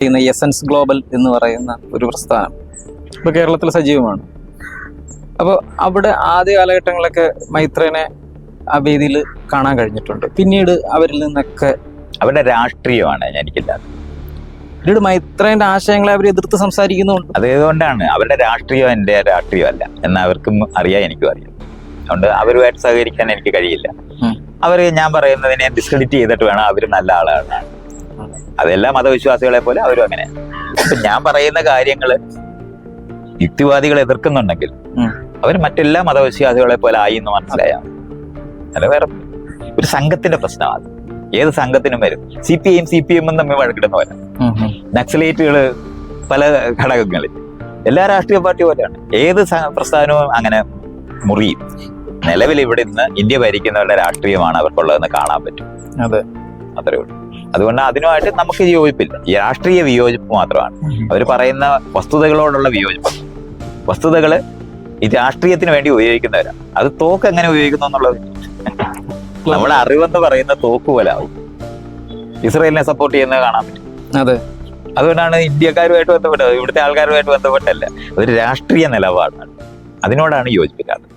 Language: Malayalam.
ചെയ്യുന്ന എസൻസ് ഗ്ലോബൽ എന്ന് പറയുന്ന ഒരു പ്രസ്ഥാനം ഇപ്പോൾ കേരളത്തിൽ സജീവമാണ്. അപ്പോൾ അവിടെ ആദ്യ കാലഘട്ടങ്ങളിലൊക്കെ മൈത്രേനെ ആ വേദിയിൽ കാണാൻ കഴിഞ്ഞിട്ടുണ്ട്. പിന്നീട് അവരിൽ നിന്നൊക്കെ അവരുടെ രാഷ്ട്രീയമാണ് എനിക്കില്ലാതെ. പിന്നീട് മൈത്രേന്റെ ആശയങ്ങളെ അവർ എതിർത്ത് സംസാരിക്കുന്നുണ്ട്. അതുകൊണ്ടാണ് അവരുടെ രാഷ്ട്രീയം എൻ്റെ രാഷ്ട്രീയമല്ല എന്ന് അവർക്കും അറിയാം, എനിക്കും അറിയാം. അതുകൊണ്ട് അവരുമായിട്ട് സഹകരിക്കാൻ എനിക്ക് കഴിയില്ല. അവർ ഞാൻ പറയുന്നതിനെ ഡിസ്ക്രെഡിറ്റ് ചെയ്തിട്ട് വേണം അവർ നല്ല ആളാണ്. അതെല്ലാം മതവിശ്വാസികളെ പോലെ അവരും അങ്ങനെ. അപ്പൊ ഞാൻ പറയുന്ന കാര്യങ്ങള് യുക്തിവാദികൾ എതിർക്കുന്നുണ്ടെങ്കിൽ അവർ മറ്റെല്ലാ മതവിശ്വാസികളെ പോലെ ആയി എന്ന് മനസ്സിലായാൽ അല്ല. വേറെ ഒരു സംഘത്തിന്റെ പ്രശ്നമാണ്. ഏത് സംഘത്തിനും വരും. CPM തമ്മിൽ വഴക്കിടുന്ന പോലെ, നക്സലേറ്റുകള് പല ഘടകങ്ങളിൽ, എല്ലാ രാഷ്ട്രീയ പാർട്ടി പോലെയാണ്. ഏത് പ്രസ്ഥാനവും അങ്ങനെ മുറിയും. നിലവിൽ ഇവിടെ നിന്ന് ഇന്ത്യ ഭരിക്കുന്നവരുടെ രാഷ്ട്രീയമാണ് അവർക്കുള്ളതെന്ന് കാണാൻ പറ്റും. അതെ, അത്രേ ഉള്ളൂ. അതുകൊണ്ട് അതിനുമായിട്ട് നമുക്ക് യോജിപ്പില്ല. ഈ രാഷ്ട്രീയ വിയോജിപ്പ് മാത്രമാണ്. അവർ പറയുന്ന വസ്തുതകളോടുള്ള വിയോജിപ്പ്. വസ്തുതകള് ഈ രാഷ്ട്രീയത്തിന് വേണ്ടി ഉപയോഗിക്കുന്നവരാണ്. അത് തോക്ക് എങ്ങനെ ഉപയോഗിക്കുന്നു എന്നുള്ളത് നമ്മുടെ അറിവെന്ന് പറയുന്ന തോക്ക് പോലെ ആവും. ഇസ്രായേലിനെ സപ്പോർട്ട് ചെയ്യുന്നത് കാണാൻ പറ്റും. അതെ, അതുകൊണ്ടാണ് ഇന്ത്യക്കാരുമായിട്ട് ബന്ധപ്പെട്ടത്, ഇവിടുത്തെ ആൾക്കാരുമായിട്ട് ബന്ധപ്പെട്ടല്ല. ഒരു രാഷ്ട്രീയ നിലപാടാണ്. അതിനോടാണ് യോജിപ്പിക്കാത്തത്.